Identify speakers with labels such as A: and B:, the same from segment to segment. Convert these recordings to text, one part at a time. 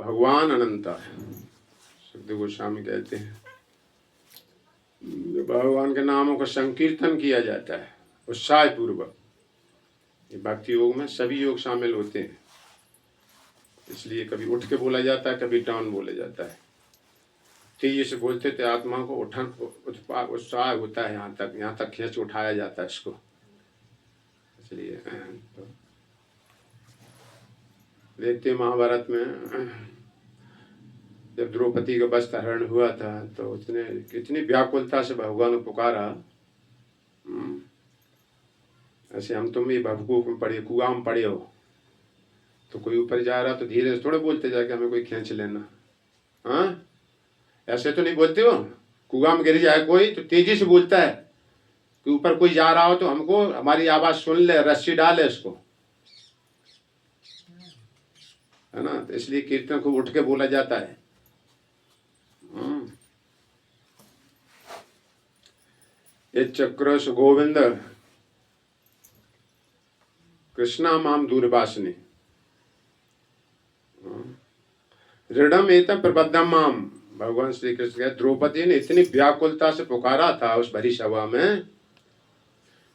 A: भगवान अनंत है। सुखदेव गोस्वामी कहते हैं भगवान के नामों का संकीर्तन किया जाता है उत्साह पूर्वक। ये भक्ति योग में सभी योग शामिल होते हैं, इसलिए कभी उठ के बोला जाता है, कभी डाउन बोला जाता है। तेजी से बोलते थे आत्मा को उठन उत्साह होता है, यहाँ तक खींच उठाया जाता है इसको। इसलिए तो देखते महाभारत में जब द्रौपदी का वस्त्रहरण हुआ था तो उसने कितनी व्याकुलता से भगवान को पुकारा। ऐसे हम तुम भी भवकूप में पड़े, कुआं में पड़े हो, तो कोई ऊपर जा रहा तो धीरे से थोड़े बोलते जाके हमें कोई खींच लेना। हाँ, ऐसे तो नहीं बोलते हो। कुआं में गिर जाए कोई तो तेजी से बोलता है कि ऊपर कोई जा रहा हो तो हमको हमारी आवाज सुन ले, रस्सी डाले इसको, है ना। तो इसलिए कीर्तन को उठ के बोला जाता है। ये चक्र गोविंद कृष्णा माम दूरभाषिनी ऋणम एतम प्रबद्धम माम। भगवान श्री कृष्ण कहते द्रौपदी ने इतनी व्याकुलता से पुकारा था उस भरी सभा में,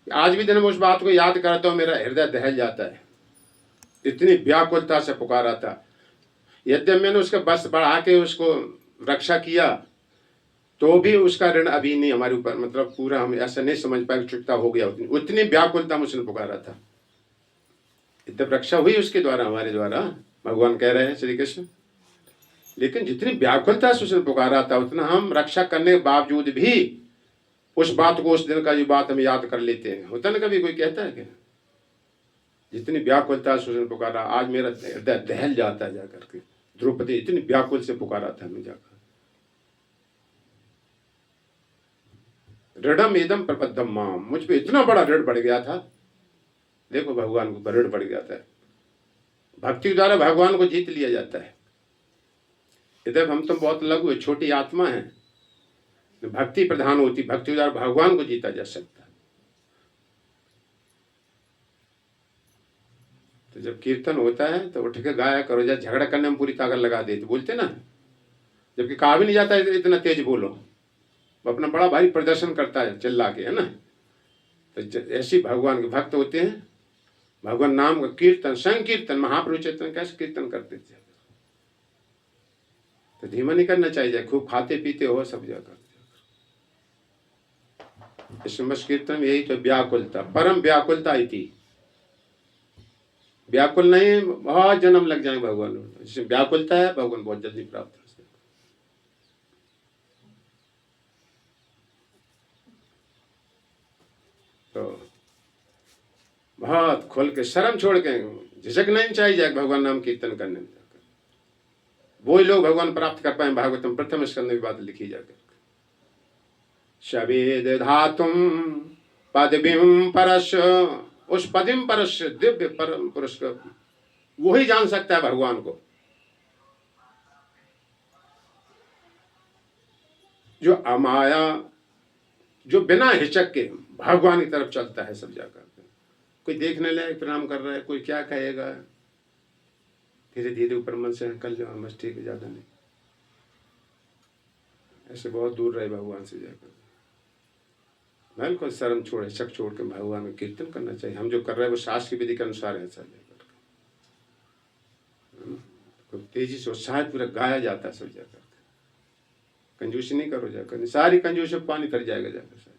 A: आज भी दिन में उस बात को याद करता हूँ मेरा हृदय दहल जाता है। इतनी व्याकुलता से पुकारा था। यद्यपि मैंने उसका बस बढ़ा के उसको रक्षा किया तो भी उसका ऋण अभी नहीं हमारे ऊपर, मतलब पूरा हम ऐसा नहीं समझ पाए, चुकता हो गया। उतनी व्याकुलता में उसने पुकारा था। इतनी रक्षा हुई उसके द्वारा, हमारे द्वारा, भगवान कह रहे हैं श्री कृष्ण। लेकिन जितनी व्याकुलता से उसने पुकारा था उतना हम रक्षा करने के बावजूद भी उस बात को, उस दिन का जो बात हम याद कर लेते हैं। होता ना कभी कोई कहता है कि जितनी व्याकुलता से उसने पुकारा, आज मेरा हृदय दहल जाता है जाकर के। द्रौपदी इतनी व्याकुल से पुकारा था हमें जाकर। ऋणम एदम प्रबद्धम माम, मुझ पे इतना बड़ा ऋण बढ़ गया था। देखो भगवान को ऋण बढ़ गया था। भक्ति द्वारा भगवान को जीत लिया जाता है। इधर हम तो बहुत लघु छोटी आत्मा है, भक्ति प्रधान होती, भक्ति द्वारा भगवान को जीता जा सकता है। तो जब कीर्तन होता है तो उठ के गाया करो, जब झगड़ा करने में पूरी ताकत लगा देते, बोलते ना, जबकि कहा भी नहीं जाता है इतना तेज बोलो। वो अपना बड़ा भारी प्रदर्शन करता है चिल्ला के, है ना। तो ऐसी भगवान के भक्त होते हैं, भगवान नाम का कीर्तन, संकीर्तन, महाप्रभु चैतन्य कैसे कीर्तन करते थे। तो धीमा नहीं करना चाहिए, खूब खाते पीते हो सब जगह। इसमें बस कीर्तन यही तो व्याकुलता, परम व्याकुलता थी। व्याकुल नहीं, बहुत जन्म लग जाए भगवान। इसमें व्याकुलता है, भगवान बहुत जल्दी प्राप्त हो। तो बहुत खोल के, शर्म छोड़ के, झिझक नहीं चाहिए भगवान नाम कीर्तन करने में। वो ही लोग भगवान प्राप्त कर पाए। भागवतम प्रथम स्कंद में बात लिखी जाकर, शवेद धातुम पदवीं परश, उस पदिम परश दिव्य परम पुरुष को वो ही जान सकता है भगवान को, जो अमाया, जो बिना हिचक के भगवान की तरफ चलता है सब जाकर। कोई देखने लगे प्रणाम कर रहा है, कोई क्या कहेगा, धीरे धीरे ऊपर मन से निकल जाओ, बस ठीक है, ज्यादा नहीं। ऐसे बहुत दूर रहे भगवान से जाकर। बिल्कुल शर्म छोड़, हिचक छोड़ के भगवान का कीर्तन करना चाहिए। हम जो कर रहे हैं वो शास्त्र की विधि के अनुसार है। तो तेजी से उत्साह पूरा गाया जाता है सब जाकर। कंजूसी नहीं करो जाकर, सारी कंजूसी पानी फिर जाएगा जाकर।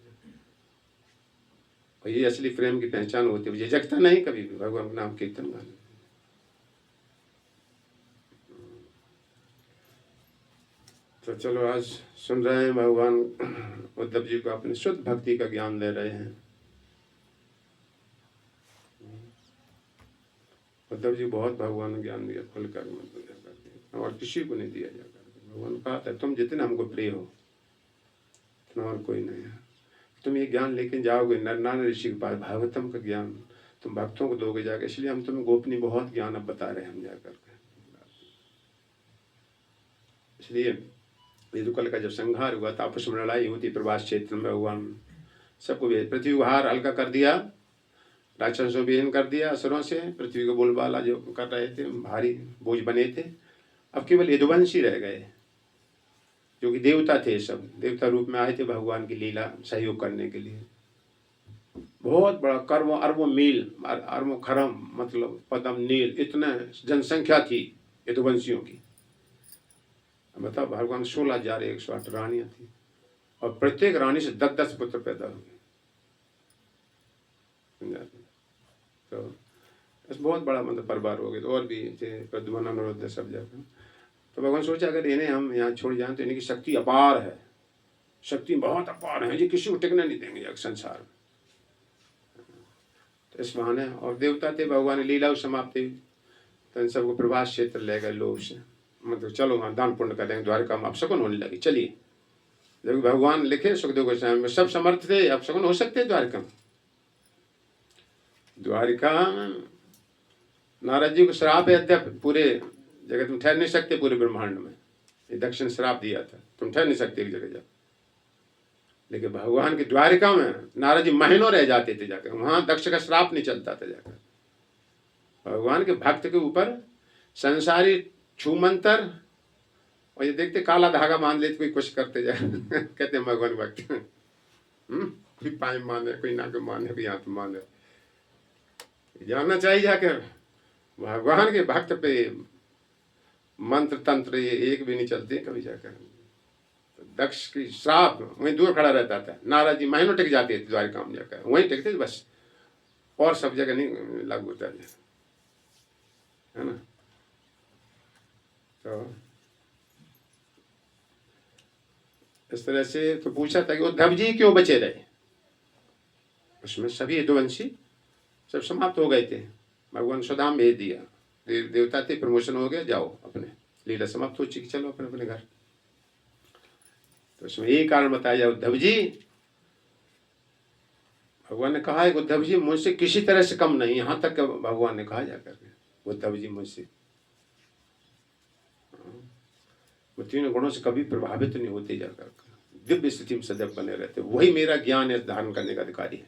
A: और ये असली प्रेम की पहचान होती है, झिझकता नहीं कभी भी भगवान का नाम कीर्तन गाने। तो चलो आज सुन रहे हैं भगवान उद्धव जी को अपनी शुद्ध भक्ति का ज्ञान दे रहे हैं। उद्धव जी बहुत भगवान ने ज्ञान दिया, खुलकर मतलब और किसी को नहीं दिया जाकर। भगवान कहा था तुम जितने हमको प्रिय हो इतना और कोई नहीं है। तुम ये ज्ञान लेके जाओगे नारायण ऋषि के पास, भागवतम का ज्ञान तुम भक्तों को दोगे जाकर। इसलिए हम तुम्हें गोपनीय बहुत ज्ञान अब बता रहे हैं हम जाकर। इसलिए यदुकल का जब संहार हुआ था, आपस में लड़ाई होती प्रवास क्षेत्र में, भगवान सबको पृथ्वी को हार हल्का कर दिया, राक्षसों को विहीन कर दिया असुरों से। पृथ्वी को बोलबाला जो कर रहे थे भारी बोझ बने थे, अब केवल यदुवंशी रह गए, जो कि देवता थे, सब देवता रूप में आए थे भगवान की लीला सहयोग करने के लिए। बहुत बड़ा कर्म अरबों मील अरबों खरम मतलब पदम नील इतना जनसंख्या थी यदुवंशियों की। बताओ, भगवान 16,108 रानियां थी और प्रत्येक रानी से 10-10 पुत्र पैदा हुए। तो बस बहुत बड़ा मतलब परिवार हो गया। तो और भी थे, प्रद्युम्न अनुरुद्ध सब जगह। तो भगवान सोचा अगर इन्हें हम यहाँ छोड़ जाएं तो इनकी शक्ति अपार है, शक्ति बहुत अपार है, ये किसी को टिकने नहीं देंगे संसार में। तो इस बहाने, और देवता थे, भगवान की लीला समाप्त हुई तो इन सबको प्रभास क्षेत्र ले गए लोग से, मतलब चलो वहाँ दान पुण्य करेंगे, द्वारिका में अपशकुन होने लगी, चलिए। जब भगवान लिखे सुखदेव गोस्वामी में सब समर्थ थे, अपशकुन हो सकते द्वारिका में। द्वारिका नारद जी को श्राप है, अद्यप पूरे जगह तुम ठहर नहीं सकते, पूरे ब्रह्मांड में ये दक्षिण श्राप दिया था, तुम ठहर नहीं सकते एक जगह जाओ। लेकिन भगवान की द्वारिका में नारद जी महीनों रह जाते थे जाकर, वहां दक्ष का श्राप नहीं चलता था जाकर। भगवान के भक्त के ऊपर संसारी छूमंतर, और ये देखते काला धागा बांध लेते, कोई कुछ करते जाए कहते हैं भगवान भक्त। कोई पाए माने, कोई नाक माने, कोई हाथ माने। जानना चाहिए जाकर भगवान के भक्त पे मंत्र तंत्र ये एक भी नहीं चलते कभी जाकर। तो दक्ष की श्राप वहीं दूर खड़ा रहता था, नारद जी महीनों टिक जाते थे द्वारिका में जाकर, वहीं टिकते थे बस, और सब जगह नहीं लागू होता है ना। तो इस तरह से तो पूछा था कि उद्धव जी क्यों बचे रहे, उसमें सभी यदुवंशी सब समाप्त हो गए थे। भगवान सुदाम भेज दिया, देवता थे, प्रमोशन हो गया, जाओ अपने लीला समाप्त हो चुकी, चलो अपने अपने घर। तो उसमें यही कारण बताया जाए, उद्धव जी, भगवान ने कहा है उद्धव जी मुझसे किसी तरह से कम नहीं, यहां तक भगवान ने कहा जाकर उद्धव जी मुझसे, वो तीनों गुणों से कभी प्रभावित नहीं होते जाकर, दिव्य स्थिति में सदैव बने रहते, वही मेरा ज्ञान है धारण करने का अधिकारी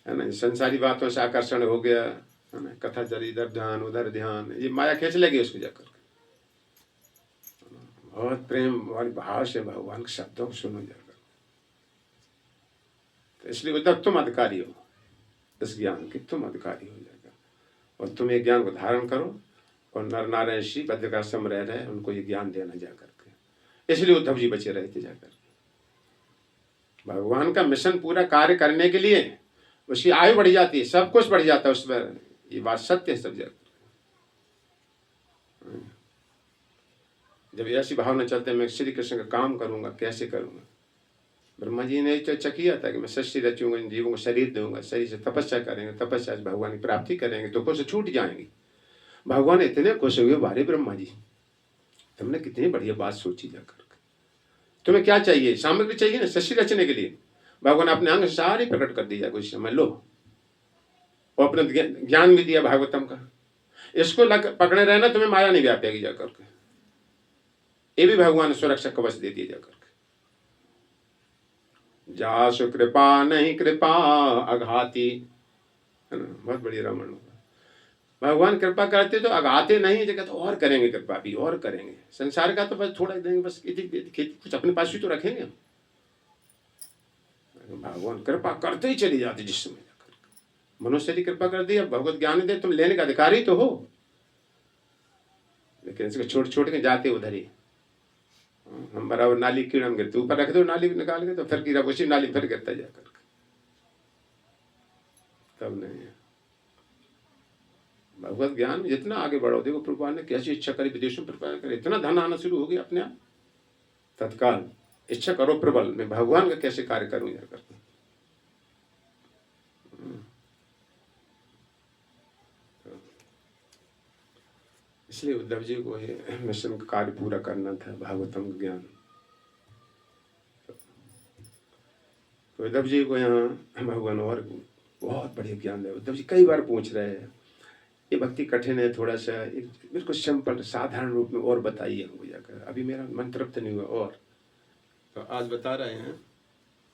A: है ना। संसारी बातों से आकर्षण हो गया है ना, कथा चली, इधर ध्यान उधर ध्यान, ये माया खींच लगी उसको जाकर। बहुत प्रेम वाली भाव से भगवान के शब्दों को सुनो जाकर। तो इसलिए उद्धव तुम अधिकारी हो इस ज्ञान के, तुम अधिकारी हो जाकर, और तुम ये ज्ञान को धारण करो, और नर नारायण ऋषि बद्रिकाश्रम रह रहे उनको ये ज्ञान देना जाकर के। इसलिए उद्धव जी बचे रहे थे जाकर। भगवान का मिशन पूरा कार्य करने के लिए उसकी आयु बढ़ जाती है, सब कुछ बढ़ जाता है उसमें, ये बात सत्य है सब जगह। जब ऐसी भावना चलते मैं श्री कृष्ण का काम करूंगा, कैसे करूंगा। ब्रह्मा जी ने चर्चा किया था कि मैं सृष्टि रचूंगा, इन जीवों को शरीर दूंगा, शरीर से तपस्या करेंगे, तपस्या से भगवान की प्राप्ति करेंगे, दुखों से छूट जाएंगे। भगवान इतने खुश हुए, बारे ब्रह्मा जी तुमने कितनी बढ़िया बात सोची जाकर, तुम्हें क्या चाहिए, सामग्री चाहिए ना सृष्टि रचने के लिए। भगवान अपने अंग सारी प्रकट कर दी जाए, कुछ समझ लो, और अपना ज्ञान भी दिया भागवतम का, इसको पकड़े रहना, तुम्हें माया नहीं व्यापेगी जाकर के। ये भी भगवान ने सुरक्षा कवच दे दिए जाकर के। जासु कृपा नहीं कृपा अघाती, है ना, बहुत बड़ी रामायण होगा। भगवान कृपा करते तो अघाते नहीं, जगह तो और करेंगे, कृपा भी और करेंगे। संसार का तो बस थोड़ा देंगे, बस खेती कुछ अपने पास भी तो रखेंगे। भगवान कृपा करते ही चली जाती, जिस समय मनुष्य की कृपा कर दी, अब भगवत ज्ञान दे, तुम लेने का अधिकारी तो हो, लेकिन इसको छोड़ छोड़ के जाते उधर ही। हम बराबर नाली कीड़ा में गिरते, ऊपर रख दो नाली निकाल के, तो फिर कीड़ा उसी नाली फिर गिरता जाकर, तब नहीं है। भगवत ज्ञान जितना आगे बढ़ो, देखो प्रभुपाद ने कैसी इच्छा करी, विदेशों में प्रभुपाद करे, इतना धन आना शुरू हो गया अपने आप तत्काल। इच्छा करो प्रबल, मैं भगवान का कैसे कार्य करूं जाकर। इसलिए उद्धव जी को ये मिशन का कार्य पूरा करना था, भागवतम का ज्ञान। तो उद्धव जी को यहाँ भगवान और बहुत बढ़िया ज्ञान दे। उद्धव जी कई बार पूछ रहे हैं, ये भक्ति कठिन है, थोड़ा सा बिल्कुल सिंपल साधारण रूप में और बताइए हमको जाकर, अभी मेरा मन तृप्त नहीं हुआ। और तो आज बता रहे हैं,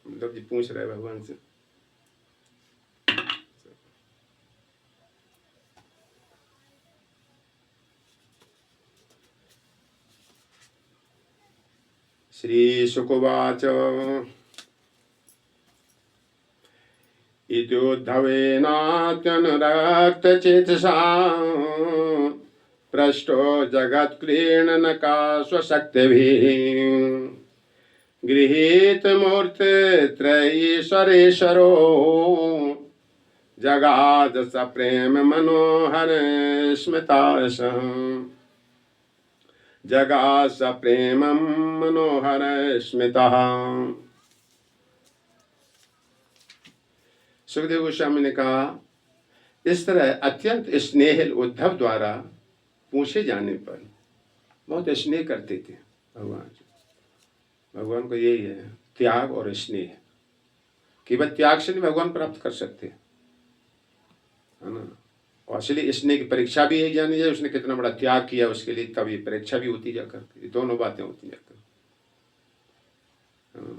A: उद्धव जी पूछ रहे हैं भगवान से। श्रीशुकुवाच इत्युद्धवेनात्यनुरक्तचेतसा पृष्टो जगत्क्रीडनका स्वशक्तिभिः गृहीतमूर्तित्रयीश्वरेश्वरो जगाद सप्रेम मनोहर स्मिताश जगाद सप्रेम मनोहर स्मिता। सुखदेव गोस्वामी ने कहा, इस तरह अत्यंत स्नेहिल उद्धव द्वारा पूछे जाने पर बहुत स्नेह करते थे भगवान। भगवान को यही है, त्याग और स्नेह। केवल त्याग से नहीं भगवान प्राप्त कर सकते, है ना। और इसलिए स्नेह की परीक्षा भी यही जानी जाए, उसने कितना बड़ा त्याग किया उसके लिए, तब ये परीक्षा भी होती जाकर, ये दोनों बातें होती जाकर।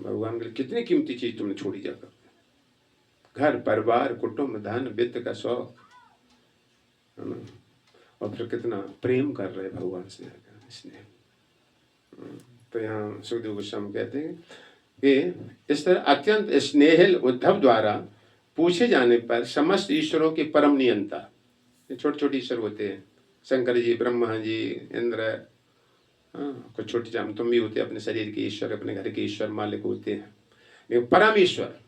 A: भगवान के लिए कितनी कीमती चीज तुमने छोड़ी जाकर, घर परिवार कुटुंब धन वित्त का शौक, है ना, और फिर कितना प्रेम कर रहे भगवान से स्नेह। तो यहाँ सुखदेव गोस्वामी कहते हैं कि इस तरह अत्यंत स्नेहिल उद्धव द्वारा पूछे जाने पर समस्त ईश्वरों की परम नियंता, छोटे छोटे ईश्वर होते हैं, शंकर जी, ब्रह्मा जी, इंद्र, कुछ छोटे जाम तुम भी होते हैं, अपने शरीर के ईश्वर, अपने घर के ईश्वर मालिक होते हैं, लेकिन परम ईश्वर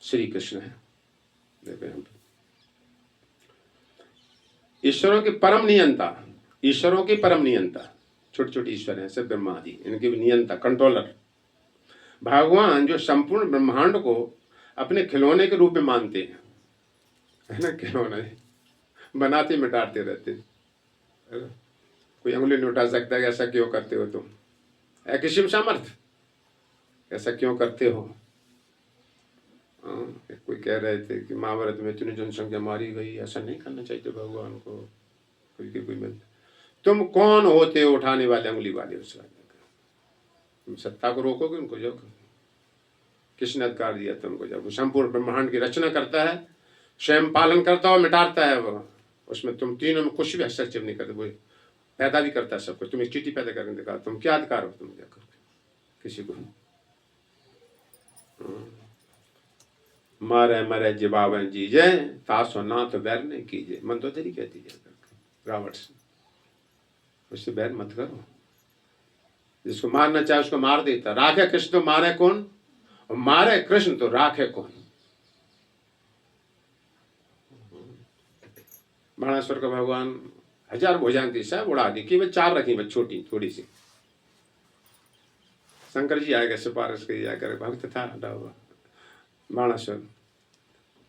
A: श्री कृष्ण है। ईश्वरों की परम नियंता, ईश्वरों की परम नियंता, छोटे छोटे ईश्वर हैं सब ब्रह्मा आदि, इनके भी नियंता, कंट्रोलर भगवान जो संपूर्ण ब्रह्मांड को अपने खिलौने के रूप में मानते हैं, है ना। खिलौने बनाते मिटाते रहते, कोई अंगुली नहीं उठा सकता है, ऐसा क्यों करते हो तुम, किसी में सामर्थ, ऐसा क्यों करते हो। कोई कह रहे थे कि महाभारत में इतनी जनसंख्या मारी गई, ऐसा नहीं करना चाहिए भगवान को, कोई मिलता, तुम कौन होते हो उठाने वाले अंगुली वाले उस वाले, तुम सत्ता को रोकोगे उनको, जब किसने अधिकार दिया तुमको, जब वो संपूर्ण ब्रह्मांड की रचना करता है, स्वयं पालन करता है, मिटाता है, वो उसमें तुम तीनों में कुछ भी हस्तक्षेप नहीं करते, वो पैदा भी करता है सब कुछ, तुम एक चीटी पैदा करके दिखा, तुम क्या अधिकार हो, तुम क्या करते किसी को। मारे मरे जिबावन जीजे तासो नाथ बैर नहीं कीजिए, मंदोदरी कहती है रावण से, उससे बैर मत करो, जिसको मारना चाहे उसको मार देता, राखे कृष्ण तो मारे कौन, और मारे कृष्ण तो राखे कौन। बाणासुर का भगवान 1000 भुजाएं थी, सब उड़ा दी, केवल 4 रखी बस, छोटी थोड़ी सी। शंकर जी आएगा सिफारिश करी जाकर, भक्त था बाणासुर,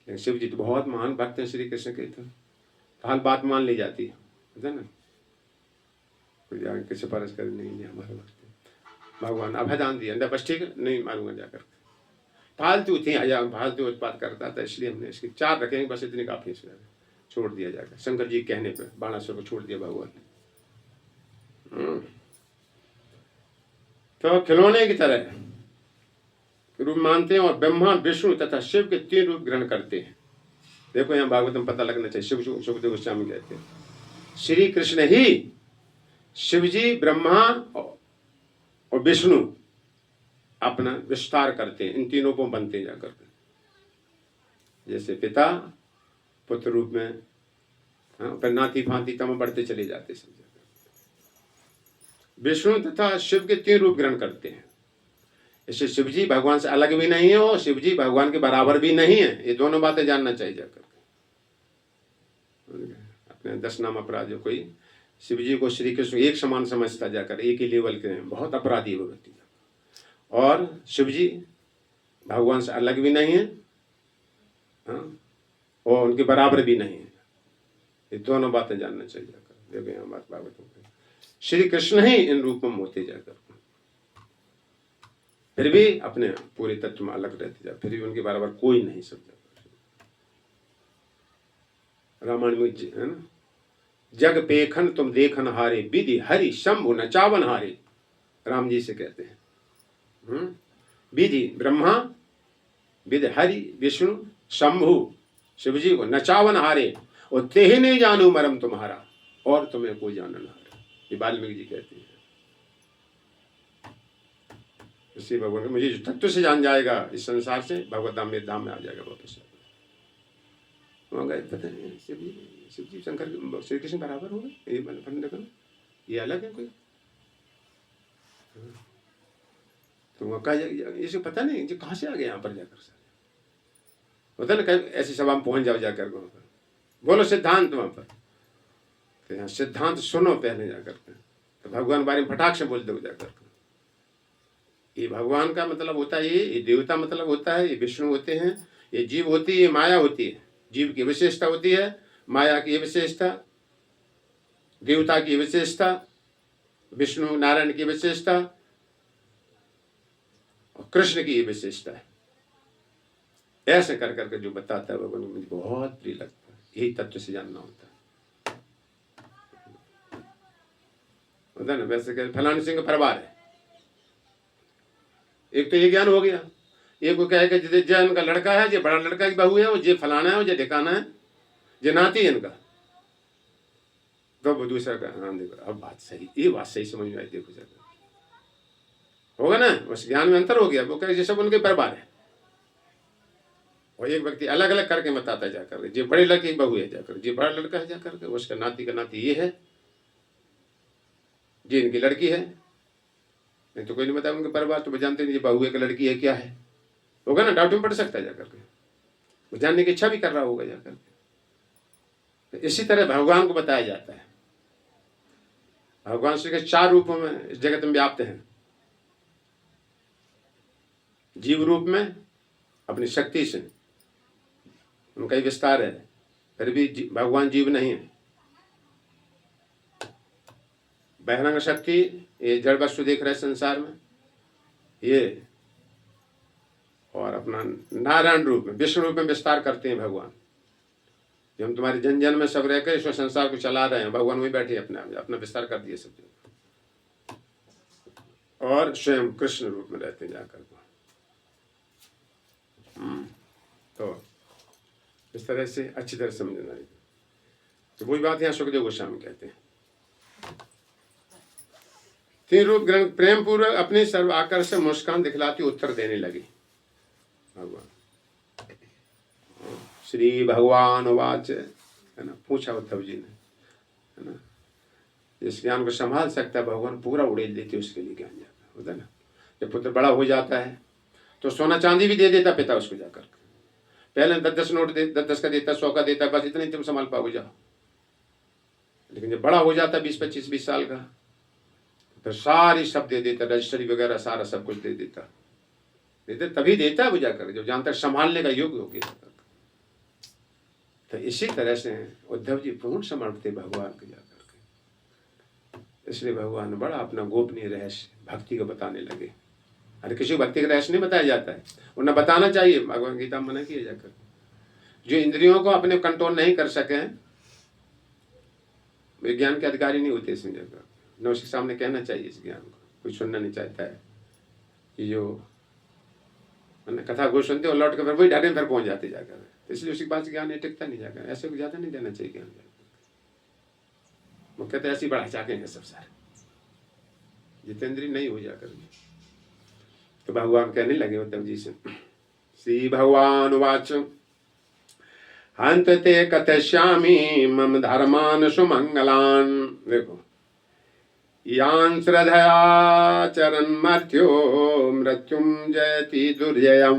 A: शिव जी तो बहुत महान भक्त है श्री कृष्ण के, तो हाल बात मान ली जाती है ना, कोई जाकर सिफारिश कर नहीं हमारे भक्त, भगवान अभयदान दिया, बस ठीक है नहीं मारूंगा जाकर, फालतू थी, फालतू उत्पाद करता था, इसलिए हमने इसकी 4 रखेंगे बस, इतनी काफी, छोड़ दिया जाकर। शंकर जी के कहने पर बाणासुर को छोड़ दिया भगवान ने। तो खिलौने की तरह रूप मानते हैं, और ब्रह्मा विष्णु तथा शिव के 3 रूप ग्रहण करते हैं। देखो यहाँ भागवत में पता लगना चाहिए, सुखदेव गोस्वामी कहते हैं श्री कृष्ण ही शिवजी, ब्रह्मा और विष्णु अपना विस्तार करते हैं, इन तीनों को बनते जाकर, जैसे पिता पुत्र रूप में, फिर नाती भांति तम बढ़ते चले जाते सब। विष्णु तथा शिव के 3 रूप ग्रहण करते हैं, इससे शिवजी भगवान से अलग भी नहीं है और शिवजी भगवान के बराबर भी नहीं है, ये दोनों बातें जानना चाहिए जाकर। अपने 10 नाम अपराधियों कोई शिवजी को श्री कृष्ण एक समान समझता जाकर, एक ही लेवल के हैं, बहुत अपराधी वो व्यक्ति, और शिवजी भगवान से अलग भी नहीं है, और उनके बराबर भी नहीं है, ये दोनों बातें जानना चाहिए जाकर। देखो हमारे भागवतों में श्री कृष्ण ही इन रूपों में होते जाकर, फिर भी अपने पूरे तत्व में अलग रहते जा, फिर भी उनके बराबर कोई नहीं सब जगह। रामायण में है ना, जग पेखन तुम देखन हारे, विधि हरि शंभु नचावन हारे, राम जी से कहते हैं। विधि ब्रह्मा, विधि हरि विष्णु शंभु शिवजी को नचावन हारे, और ते ही नहीं जानू मरम तुम्हारा, और तुम्हें कोई जानन हारे, ये वाल्मीकि जी कहते हैं। इसी भगवान मुझे जो तत्व से जान जाएगा इस संसार से, भगवत धाम में धाम में आ जाएगा वापस। वहाँ गए, पता नहीं शिव जी शंकर श्री कृष्ण बराबर हो गए, ये देखो ये अलग है कोई। तो वहाँ का ये पता नहीं जो कहाँ से आ गए यहाँ पर जाकर सर, होता ना कहीं ऐसी सभा में पहुंच जाओ जाकर वहाँ पर, बोलो सिद्धांत वहाँ पर, तो यहाँ सिद्धांत सुनो पहले जाकर के, तो भगवान बारे में फटाक से बोल दो जाकर के। ये भगवान का मतलब होता है, ये देवता मतलब होता है, ये विष्णु होते हैं, ये जीव होती है, ये माया होती है। जीव की विशेषता होती है, माया की विशेषता, देवता की विशेषता, विष्णु नारायण की विशेषता और कृष्ण की ये विशेषता है। ऐसे कर करके जो बताता है भगवान, मुझे बहुत प्रिय लगता है। यही तत्व से जानना होता है ना। वैसे कह फलाने सिंह परिवार है, एक तो ये ज्ञान हो गया। एक को कहे कि जे इनका लड़का है, जे बड़ा लड़का की बहू है, वो जे फलाना है, जे ठिकाना है, जे नाती है इनका, तो वो दूसरा का हाँ देखो अब बात सही, ये बात सही समझ में आई। देखो जरा होगा ना, उस ज्ञान में अंतर हो गया। वो कहे सब उनके परिवार है, और एक व्यक्ति अलग अलग करके बताता है जाकर, जे बड़े लड़के की बहू है जाकर, जे बड़ा लड़का है जाकर के, उसका नाती का नाती ये है, जे इनकी लड़की है। नहीं तो कोई नहीं बताया उनके परिवार, तो वो जानते नहीं ये बहू है कि लड़की है क्या है, होगा ना, डाउट में पड़ सकता है जाकर के, वो जानने की इच्छा भी कर रहा होगा जाकर के। तो इसी तरह भगवान को बताया जाता है। भगवान श्री कृष्ण 4 रूपों में इस जगत में व्याप्त हैं। जीव रूप में अपनी शक्ति से, उनका ही विस्तार है, फिर भी भगवान जीव नहीं है। बहिरंग शक्ति, ये जड़ वस्तु देख रहे संसार में ये, और अपना नारायण रूप में, विष्णु रूप में विस्तार करते हैं भगवान। जो हम तुम्हारे जन जन में सब रहकर ईश्वर संसार को चला रहे हैं, भगवान वही बैठे अपने अपना विस्तार कर दिए सब, और स्वयं कृष्ण रूप में रहते हैं जाकर। तो इस तरह से अच्छी तरह समझना है। तो वही बात यहाँ सुखदेव गोस्वामी कहते हैं, 3 रूप ग्रंथ प्रेम पूर्वक अपनी सर्व आकर्षक मुस्कान दिखलाती उत्तर देने लगी भगवान। श्री भगवान वाच, है ना, पूछा उद्धव जी ने, है ना, जिस ज्ञान को संभाल सकता है भगवान पूरा उड़ेल देते उसके लिए ज्ञान जाता होता है ना। जब पुत्र बड़ा हो जाता है तो सोना चांदी भी दे देता पिता उसको जाकर, पहले 10-10 नोट दे, 10-10 का देता, 100 का देता, बस इतना ही तुम संभाल पाओ जाओ। लेकिन जब बड़ा हो जाता 20-25-20 साल का, तो सारी सब दे देता, रजिस्ट्री वगैरह सारा सब कुछ दे देता, तभी देता है वो जाकर, जब जानता संभालने का योग्य हो गया। तो इसी तरह से उद्धव जी पूर्ण समर्पित भगवान को जाकर के, इसलिए भगवान बड़ा अपना गोपनीय रहस्य भक्ति को बताने लगे। अरे किसी को भक्ति का रहस्य नहीं बताया जाता है, उन्हें बताना चाहिए, भगवान गीता मना किया जाकर। जो इंद्रियों को अपने कंट्रोल नहीं कर सके वे ज्ञान के अधिकारी नहीं होते। इसमें जाकर नौशिक सामने कहना चाहिए इस ज्ञान को, कोई सुनना नहीं चाहता है कि जो कथा गो सुनते और लौट कर फिर वही ढाबे में फिर पहुंच जाते जाकर, इसलिए उसी बात से ज्ञान टिकता नहीं जाकर। ऐसे को ज्यादा नहीं देना चाहिए ज्ञान, वो कहते ऐसे ही बढ़ा चाकेंगे सब सारे, जितेंद्री नहीं हो जाकर। तो भगवान कहने लगे उद्धव जी से, श्री भगवान वाच हंत ते कथयिष्यामि मम धर्मान सुमंगलान। देखो, यान श्रद्धया चरण मर्त्यो मृत्युम जयति दुर्जयम।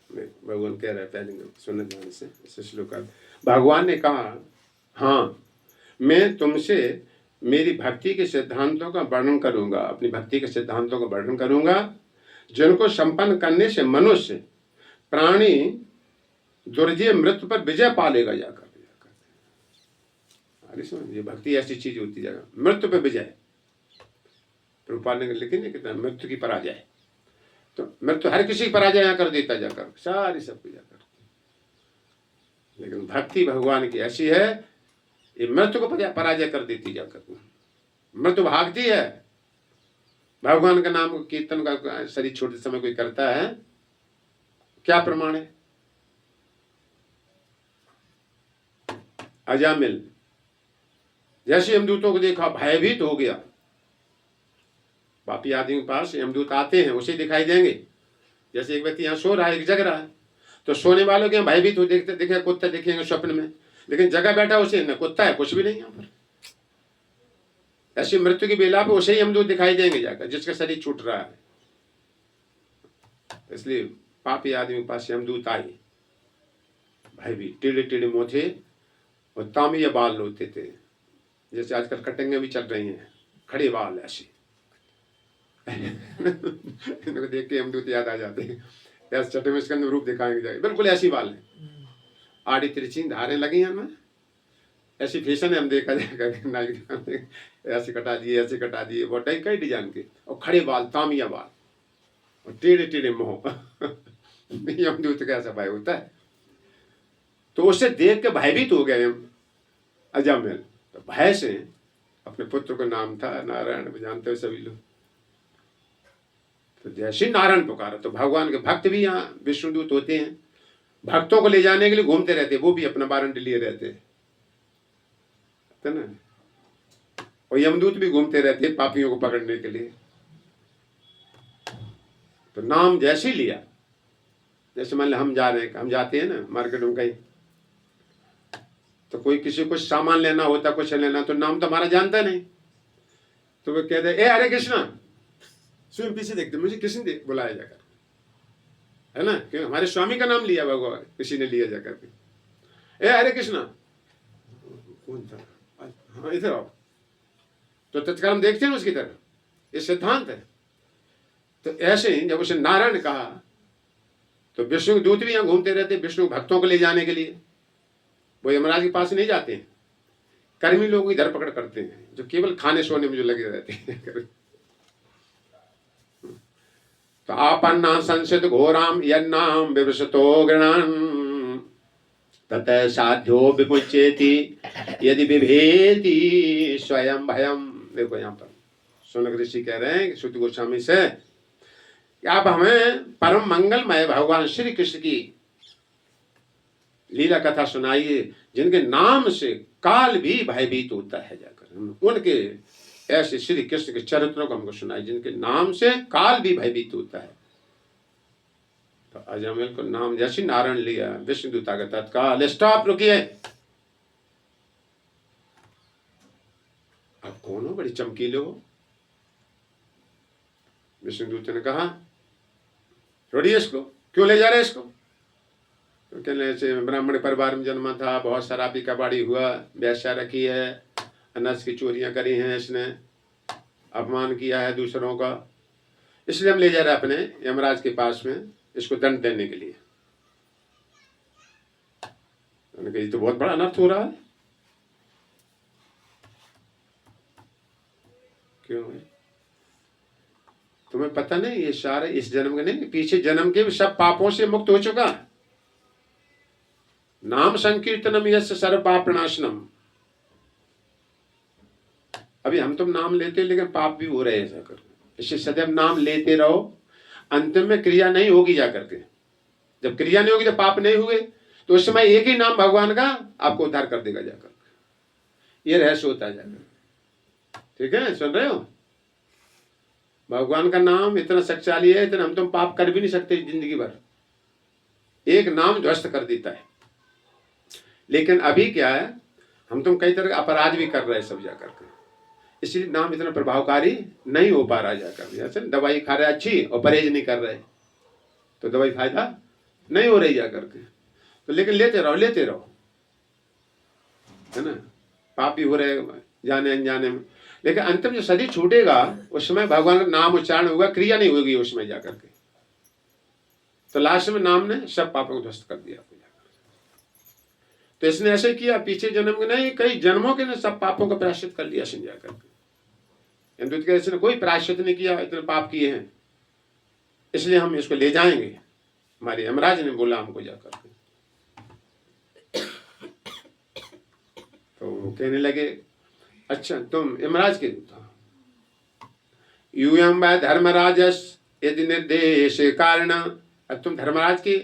A: भगवान कह रहे पहले सुनने ध्यान से इस श्लोक का। भगवान ने कहा, हाँ मैं तुमसे मेरी भक्ति के सिद्धांतों का वर्णन करूंगा, अपनी भक्ति के सिद्धांतों का वर्णन करूंगा, जिनको संपन्न करने से मनुष्य प्राणी दुर्जय मृत्यु पर विजय पालेगा जाकर। ये भक्ति ऐसी चीज होती है, मृत्यु पे विजय। प्रभुपाद ने लिखे कितना मृत्यु की पराजय, तो मृत्यु हर किसी की पराजय यहाँ कर देता जाकर, सारी सबको जाकर। लेकिन भक्ति भगवान की ऐसी है, ये मृत्यु को पराजय कर देती जाकर। मृत्यु भागती है, भगवान का नाम कीर्तन का शरीर छोटे समय कोई करता है, क्या प्रमाण है? अजामिल जैसे यमदूतों को देखा भयभीत हो गया, पापी आदमी के पास यमदूत आते हैं, उसे दिखाई देंगे। जैसे एक व्यक्ति यहाँ सो रहा है, एक जग रहा है, तो सोने वालों के भयभीत हो देखते दिखे कुत्ते दिखेंगे स्वप्न में, लेकिन जगह बैठा उसे न कुत्ता है कुछ भी नहीं यहाँ पर। ऐसी मृत्यु की बेला पे उसे ही यमदूत दिखाई देंगे जाकर, जिसका शरीर छूट रहा है। इसलिए पापी आदमी के पास यमदूत आए, भयभीत, टेढ़े टेढ़े मुंह थे और तांबीय बाल होते थे, जैसे आजकल कटिंगें भी चल रही हैं, खड़े बाल ऐसे। इनको देख के यमदूत याद आ जाते हैं, ऐसे छठे में इसके रूप दिखाएंगे जाए, बिल्कुल ऐसी बाल है, आड़ी तिरछी धारें लगी हैं हमें, ऐसी फैशन है, हम देखा जाएगा ऐसे कटा दिए, ऐसे कटा दिए, वो कई डिजाइन के, और खड़े बाल, तामिया बाल और टेढ़े टेढ़े मुंह। यमदूत का ऐसा भय होता है। तो उसे देख के भयभीत हो गए अजामिल, तो भय से अपने पुत्र का नाम था नारायण, जानते हो सभी लोग। तो जैसे नारायण पुकारा तो भगवान के भक्त भी यहाँ विष्णुदूत होते हैं, भक्तों को ले जाने के लिए घूमते रहते, वो भी अपना वारंट लिए रहते है ना, और यमदूत भी घूमते रहते पापियों को पकड़ने के लिए। तो नाम जैसे ही लिया, जैसे मान लो हम जा रहे हैं, हम जाते हैं ना मार्केट में कहीं, तो कोई किसी को सामान लेना होता, कुछ लेना, तो नाम तो हमारा जानता नहीं, तो वो कहते ए हरे कृष्णा, स्वयं पीछे देखते मुझे किसी ने बुलाया जाकर, है ना, क्योंकि हमारे स्वामी का नाम लिया भगवान, किसी ने लिया जाकर के, ए हरे कृष्णा, कौन था, हाँ इधर आओ, तो तत्काल हम देखते हैं उसकी तरफ, ये सिद्धांत है। तो ऐसे ही जब उसे नारायण कहा, तो विष्णु दूत भी यहाँ घूमते रहते, विष्णु भक्तों को ले जाने के लिए, वो यमराज के पास नहीं जाते हैं, कर्मी लोग इधर पकड़ करते हैं, जो केवल खाने सोने में जो लगे रहते हैं। तो आपन्ना संसित घोराम यन्नाम विवशतो गृणान ततः साध्यो विमुच्येति यदि विभेति स्वयं भयम। देखो यहाँ पर शौनक ऋषि कह रहे हैं सुत गोस्वामी से, आप हमें परम मंगलमय भगवान श्री कृष्ण की लीला कथा सुनाइए, जिनके नाम से काल भी भयभीत होता है, जाकर उनके ऐसे श्री कृष्ण के चरित्रों को हमको सुनाइए, जिनके नाम से काल भी भयभीत होता है। तो अजामिल को नाम जैसे नारायण लिया, विष्णुदूत का तत्काल स्टॉप, रुकिए, अब कौन हो, बड़ी चमकीले हो। विष्णुदूत ने कहा छोड़िए इसको, क्यों ले जा रहे इसको, तो कहने से ब्राह्मण परिवार में जन्मा था, बहुत शराबी कबाड़ी हुआ, व्याख्या रखी है, अनाज की चोरियां करी हैं, इसने अपमान किया है दूसरों का, इसलिए हम ले जा रहे हैं अपने यमराज के पास में इसको दंड देने के लिए। ये तो बहुत बड़ा अनर्थ हो रहा है। क्यों है, तुम्हें पता नहीं, ये सारे इस जन्म के नहीं, पीछे जन्म के सब पापों से मुक्त हो चुका। नाम संकीर्तनम यस्य सर्व पाप प्रणाशनम। अभी हम तुम नाम लेते लेकिन पाप भी हो रहे हैं जाकर, इससे सदैव नाम लेते रहो, अंतिम में क्रिया नहीं होगी जाकर के। जब क्रिया नहीं होगी, जब पाप नहीं हुए, तो उस समय एक ही नाम भगवान का आपको उद्धार कर देगा जाकर। ये रहस्य होता है जाकर, ठीक है, सुन रहे हो। भगवान का नाम इतना शक्तिशाली है, इतना हम तुम पाप कर भी नहीं सकते जिंदगी भर, एक नाम ध्वस्त कर देता है। लेकिन अभी क्या है, हम तुम कई तरह का अपराध भी कर रहे हैं सब जाकर के, इसलिए नाम इतना प्रभावकारी नहीं हो पा रहा जाकर। जैसे दवाई खा रहे अच्छी और परहेज नहीं कर रहे, तो दवाई फायदा नहीं हो रही जाकर के, तो लेकिन लेते रहो, है ना, पाप भी हो रहे जाने अनजाने में, लेकिन अंतिम जो शरीर छूटेगा उस समय भगवान का नाम उच्चारण होगा, क्रिया नहीं होगी उसमें जाकर के, तो लास्ट में नाम ने सब पापों को ध्वस्त कर दिया। तो इसने ऐसे किया, पीछे जन्म के नहीं, कई जन्मों के ने सब पापों का प्रायश्चित कर लिया इसने जाकर के। यमदूत के इसने कोई प्रायश्चित नहीं किया, इतने पाप किए हैं, इसलिए हम इसको ले जाएंगे, हमारे यमराज ने बोला हमको जाकर के। तो वो कहने लगे अच्छा तुम यमराज के दूत हो, यूयम व धर्मराजस यदि निर्देश कारण, अब तुम धर्मराज के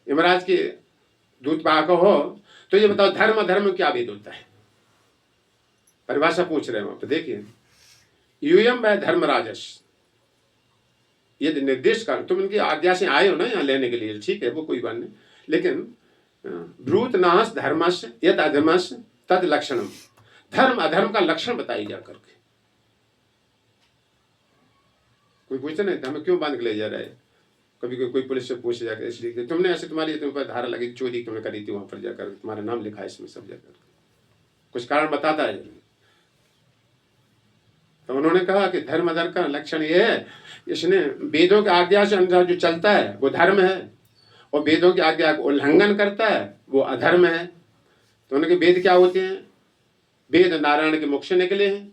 A: यमराज के दूत वाहक हो, तो ये बताओ धर्म धर्म क्या भेद होता है, परिभाषा पूछ रहे हैं। तो देखिए यूयम वह धर्मराजस, यदि निर्देश कर, तुम इनकी आज्ञा से आए हो ना यहाँ लेने के लिए, ठीक है, वो कोई बात नहीं, लेकिन ब्रूत नाश धर्मस यद अधर्मस तद लक्षणम, धर्म अधर्म का लक्षण बताई जा करके। कोई पूछता नहीं हमें क्यों बांध के ले जा रहा है, कभी कोई पुलिस से पूछ जाकर, इसलिए तुमने ऐसे तुम्हारी तुम पर धारा लगी, चोरी तुमने करी थी, वहां पर जाकर तुम्हारा नाम लिखा है इसमें सब जाकर, कुछ कारण बताता है। तो उन्होंने कहा कि धर्म अधर्म का लक्षण ये है, इसने वेदों की आज्ञा से अनुसार जो चलता है वो धर्म है, और वेदों की आज्ञा का उल्लंघन करता है वो अधर्म है। तो उनके वेद क्या होते हैं? वेद नारायण के मुख से निकले हैं,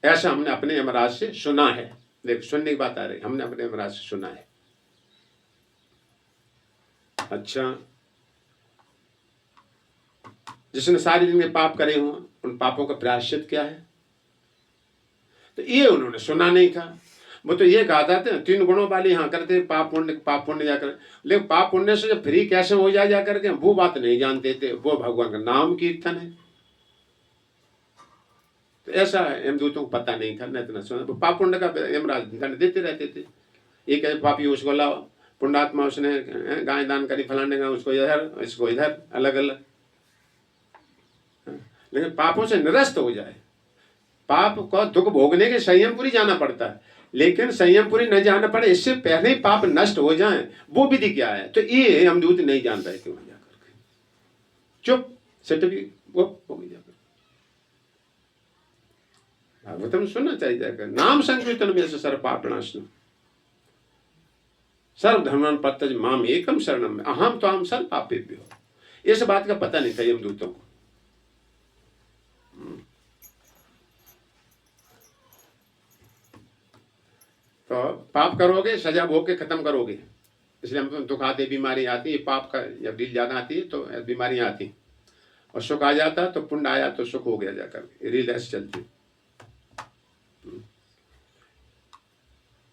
A: ऐसा हमने अपने यमराज से सुना है। देख सुनने की बात आ रही, हमने अपने यमराज से सुना है। अच्छा, जिसने सारी जिंदगी पाप करे हों उन पापों का प्रायश्चित क्या है? तो ये उन्होंने सुना नहीं था। वो तो ये कहा था 3 गुणों वाली यहाँ करते पाप पुण्य जाकर, लेकिन पाप पुण्य से जब फ्री कैसे हो जाए जाकर के, वो बात नहीं जानते थे। वो भगवान का नाम कीर्तन है, तो ऐसा यमदूतों को पता नहीं था, नहीं तो न सुना। पाप पुण्य का यमराज दंड देते रहते थे। एक है पापी उसको लाओ, पुण्यात्मा उसने गाय दान करी फलाने का, उसको इधर इसको इधर, अलग अलग। लेकिन पापों से निरस्त हो जाए, पाप को दुख भोगने के संयमपुरी जाना पड़ता है, लेकिन संयमपुरी न जाना पड़े इससे पहले ही पाप नष्ट हो जाए, वो विधि क्या है? तो ये यमदूत नहीं जान रहे थे। वहां जाकर के चुप सेट भी वो हो गई जाकर। भागवतम सुनना चाहिए जाकर, नाम संकीर्तन में से सर्व पापनाशनम सर्व धर्मान पत्यज माम एकम शरणम अहम तो हम सर्व पापेभ्यो हो। इस बात का पता नहीं था यमदूतों को। तो पाप करोगे सजा भोग के खत्म करोगे, इसलिए हम तो दुख आते, बीमारी आती है, पाप का जब डील ज्यादा आती है तो बीमारियां आती, और सुख आ जाता तो पुण्य आया तो सुख हो गया जाकर, रील ऐसे चलती।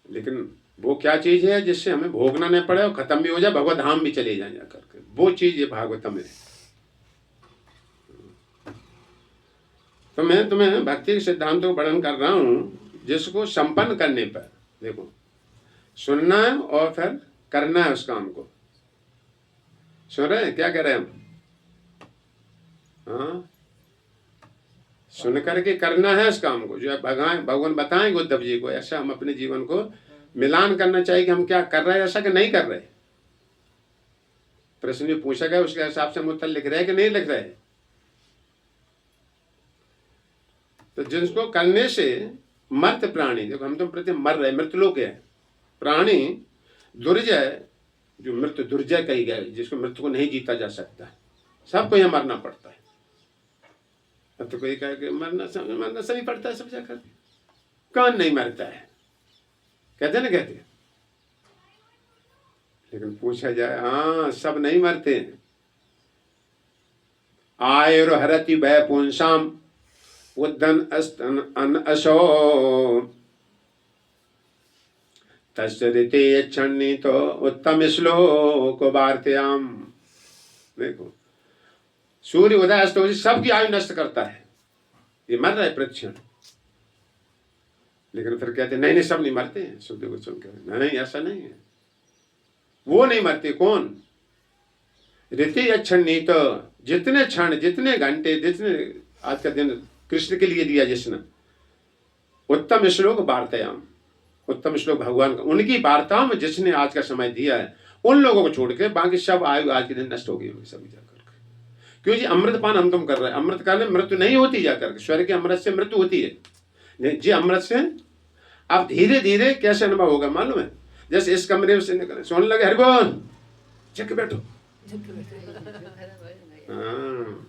A: लेकिन वो क्या चीज है जिससे हमें भोगना नहीं पड़े और खत्म भी हो जाए, भगवत धाम भी चले जाए जाकर के, वो चीज ये भागवतम है। तो मैं तुम्हें भक्ति के सिद्धांतों का वर्णन कर रहा हूं, जिसको संपन्न करने पर देखो सुनना है और फिर करना है उस काम को। सुन रहे हैं क्या कह रहे हैं हम? हाँ, सुन करके करना है उस काम को, जो भगवान बताएंगे उद्धव जी को। ऐसा हम अपने जीवन को मिलान करना चाहिए कि हम क्या कर रहे हैं, ऐसा कि नहीं कर रहे। प्रश्न जो पूछा गया उसके हिसाब से हम उत्तर लिख रहे हैं कि नहीं लिख रहे। तो जिसको करने से मर्त प्राणी, देखो हम तो प्रति मर रहे, मृतलोक है, प्राणी दुर्जय, जो मृत्यु दुर्जय कही गई, जिसको मृत्यु को नहीं जीता जा सकता, सबको यह मरना पड़ता है। अब तो कोई कहे कि मरना सभी पड़ता है सब जाकर, कौन नहीं मरता है, कहते ना कहते। लेकिन पूछा जाए, हाँ सब नहीं मरते हैं। आयुर्हरति भय पुंसाम उद्धन अन अशो तस्ते क्षणी तो उत्तम श्लोक वार्त्याम। देखो सूर्य उदय अस्त हो सबकी आयु नष्ट करता है, ये मर रहा है प्रतिक्षण। लेकिन फिर कहते नहीं नहीं सब नहीं मरते हैं, सुखदेव गोस्वामी कहते नहीं ऐसा नहीं है, वो नहीं मरते। कौन? ऋति क्षण नहीं तो जितने क्षण, जितने घंटे, जितने आज का दिन कृष्ण के लिए दिया जिसने, उत्तम श्लोक वार्तायाम, उत्तम श्लोक भगवान का, उनकी वार्ताओं में जिसने आज का समय दिया है, उन लोगों को छोड़ के बाकी सब आयु आज के दिन नष्ट हो गई होगी सभी जाकर। क्योंकि अमृतपान हम तुम कर रहे हैं, अमृत काल में मृत्यु नहीं होती जाकर, स्वर्ग के अमृत से मृत्यु होती है। जी अमृत से अब धीरे धीरे कैसे अनुभव होगा मालूम है? जैसे इस कमरे से निकले सोने लगे, हरिबोल झक बैठो, हाँ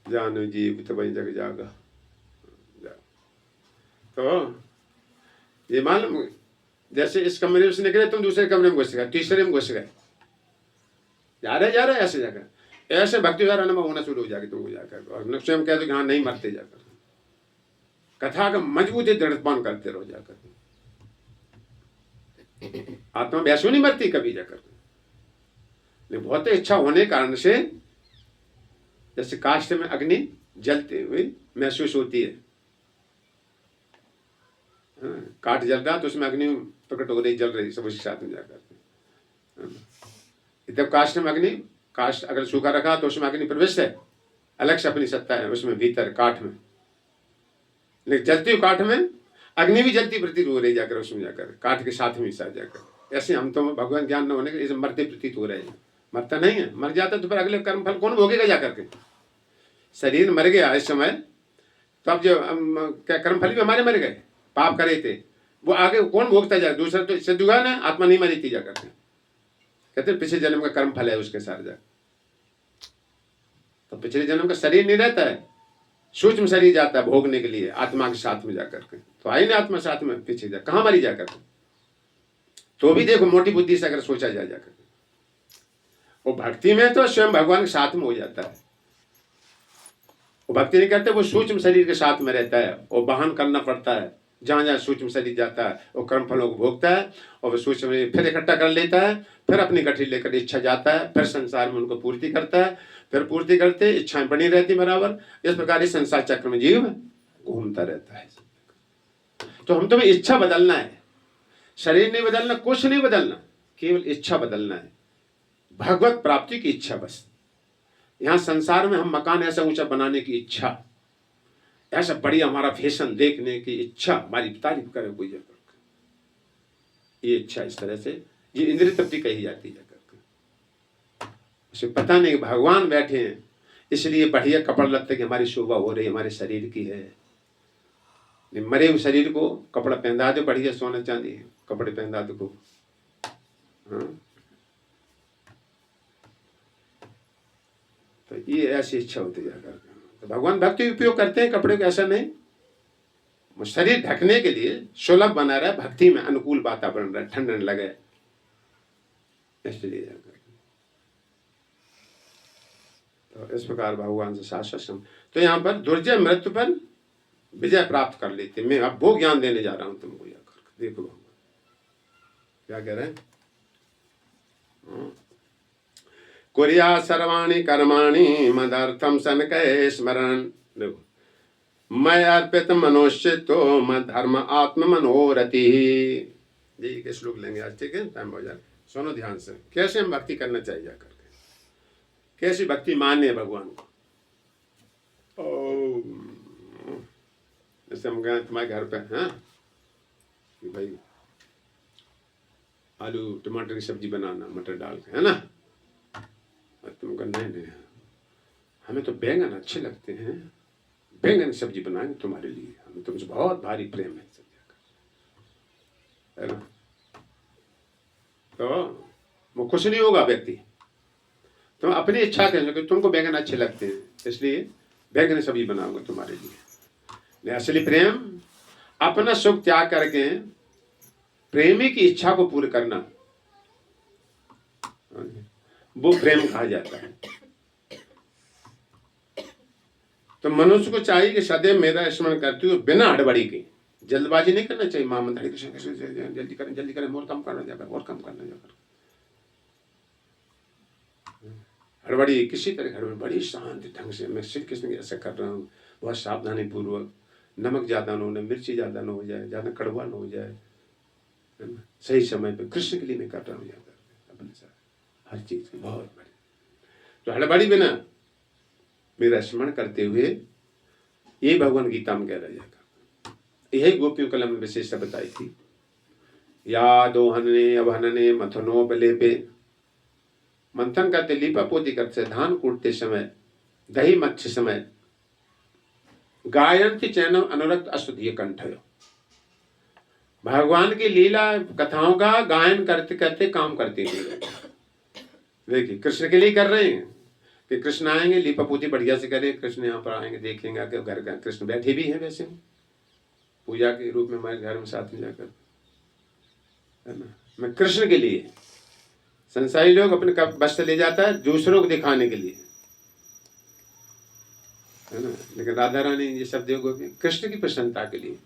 A: जानो जीव तो वही जग जागा। तो ये मालूम, जैसे इस कमरे से निकले तुम दूसरे कमरे में घुस गए, तीसरे में घुस गए, जा रहे ऐसे जाकर, ऐसे भक्ति द्वारा अनुभव होना शुरू हो जाएगी तुमको जाकर। और स्वयं कह दो कि हाँ नहीं मरते जाकर, कथा का मजबूत दृढ़पान करते रहो जाकर। आत्मा वैसे नहीं मरती कभी जाकर, बहुत इच्छा होने कारण से, जैसे काष्ठ में अग्नि जलती हुई महसूस होती है। काठ जल रहा तो उसमें अग्नि प्रकट हो रही, जल रही, सब उसी साथ में जाकर। जब काष्ठ में अग्नि, काष्ठ अगर सूखा रखा तो उसमें अग्नि प्रवेश है, अलग से अपनी सत्ता है उसमें भीतर काठ में। लेकिन जलती हुई काठ में अग्नि भी जलती प्रतीत हो रही जाकर, उसमें जाकर काठ के साथ में साथ जाकर। ऐसे हम तो भगवान ज्ञान न होने के इसे मरते प्रतीत हो रहे हैं। मरता नहीं है, मर जाता तो फिर अगले कर्म फल कौन भोगेगा जाकर के? शरीर मर गया इस समय, तो अब जो क्या कर्म फल भी हमारे मर गए, पाप करे थे, वो आगे कौन भोगता जाए? दूसरा तो इससे दुआ ना, आत्मा नहीं मरी थी जाकर के। कहते पिछले जन्म का कर्म फल है उसके साथ जा, तो पिछले जन्म का शरीर नहीं रहता है, सूक्ष्म शरीर जाता है भोगने के लिए आत्मा के साथ में जाकर के। तो आई ना आत्मा साथ में, पीछे जा कहाँ मरी जाकर के? तो भी देखो मोटी बुद्धि से अगर सोचा जाए जाकर, वो भक्ति में तो स्वयं भगवान के साथ में हो जाता है। वो भक्ति नहीं करते, वो सूक्ष्म शरीर के साथ में रहता है, वो वाहन करना पड़ता है। जहां जहां सूक्ष्म शरीर जाता है वो कर्म फलों को भोगता है, और वो सूक्ष्म शरीर फिर इकट्ठा कर लेता है, फिर अपनी गठरी लेकर इच्छा जाता है, फिर संसार में उनको पूर्ति करता है, फिर पूर्ति करते इच्छाएं बनी रहती बराबर। इस प्रकार इस संसार चक्र में जीव घूमता रहता है। तो हम तुम्हें इच्छा बदलना है, शरीर नहीं बदलना, कुछ नहीं बदलना, केवल इच्छा बदलना है, भगवत प्राप्ति की इच्छा बस। यहाँ संसार में हम मकान ऐसा ऊंचा बनाने की इच्छा, ऐसा बढ़िया हमारा फैशन देखने की इच्छा, हमारी तारीफ करे कोई जाकर, ये इच्छा इस तरह से ये इंद्रिय तृप्ति कही जाती है। उसे पता नहीं भगवान बैठे हैं, इसलिए बढ़िया कपड़ा लगता है कि हमारी शोभा हो रही हमारे शरीर की है। मरे हुए शरीर को कपड़ा पहना दो, बढ़िया सोना चांदी कपड़े पहना दो को। हाँ? तो ये ऐसी इच्छा होती जाकर। तो भगवान भक्ति उपयोग करते हैं कपड़े को, ऐसा नहीं। शरीर ढकने के लिए सुलभ बना रहा है, भक्ति में अनुकूल वातावरण रहे, ठंड न लगे इसलिए जाकर। तो इस प्रकार भगवान से शाश्वत। तो यहाँ पर दुर्जय मृत्यु पर विजय प्राप्त कर लेते। मैं अब वो ज्ञान देने जा रहा हूं तुमको जाकर। देखो भगवान क्या कह रहे हैं, कुर्या सर्वाणि कर्माणि मदर्थम सनकय स्मरण। देखो मैं अर्पित मनुष्य तो मद धर्म आत्म मनोरति। यही के श्लोक लेंगे आज, ठीक है? टाइम हो जाए, सुनो ध्यान से। कैसे हम भक्ति करना चाहिए जाकर के, कैसी भक्ति मान्य है भगवान को। जैसे हम गए तुम्हारे घर पे, हाँ कि भाई आलू टमाटर की सब्जी बनाना मटर डाल के, है ना? तुम कहा नहीं, हमें तो बैंगन अच्छे लगते हैं, बैंगन की सब्जी बनाएंगे तुम्हारे लिए, हमें तुमसे बहुत भारी प्रेम है ना? तो वो खुश नहीं होगा व्यक्ति। तुम अपनी इच्छा करेंगे, तुमको बैंगन अच्छे लगते हैं इसलिए बैंगन की सब्जी बनाऊंगा तुम्हारे लिए। असली प्रेम अपना सुख त्याग करके प्रेमी की इच्छा को पूर्ण करना, वो प्रेम कहा जाता है। तो मनुष्य को चाहिए कि सदैव मेरा स्मरण करते हुए बिना हड़बड़ी की, जल्दबाजी नहीं करना चाहिए। मां मंदिर जल्दी करें और कम करना जाकर, और कम करना जाकर। हड़बड़ी किसी तरह हड़बड़ी, बड़ी शांति ढंग से मैं श्री कृष्ण की ऐसा कर रहा हूँ, बहुत सावधानी पूर्वक, नमक ज्यादा न हो, मिर्ची ज्यादा न हो जाए, ज्यादा कड़वा न हो जाए, है ना? सही समय पे कृष्ण के लिए मैं कर रहा हूँ अपने साथ हर चीज की बहुत बड़ी। तो हड़बड़ी बिना मेरा स्मरण करते हुए, ये भगवान गीता में कह रहा जाएगा। यही गोपियों कलम में विशेषता बताई थी। या दोहनने अवहनने मथनो बलेपे, मंथन करते, लीपा पोती करते, धान कूटते समय, दही मत्स्य समय, गायन की चैनम अनुरक्त अस्तुतीय कंठयो। भगवान की लीला कथाओं का गायन करते करते काम करते थे। देखिए कृष्ण के लिए कर रहे हैं कि कृष्ण आएंगे, लीपापोती बढ़िया से करें, कृष्ण यहाँ पर आएंगे, देखेंगे आके घर का। कृष्ण बैठे भी हैं वैसे पूजा के रूप में हमारे घर में साथ में जाकर, है ना? मैं कृष्ण के लिए, संसारी लोग अपने वस्त्र ले जाता है दूसरों को दिखाने के लिए, है ना? लेकिन राधा रानी ये सब देखो कृष्ण की प्रसन्नता के लिए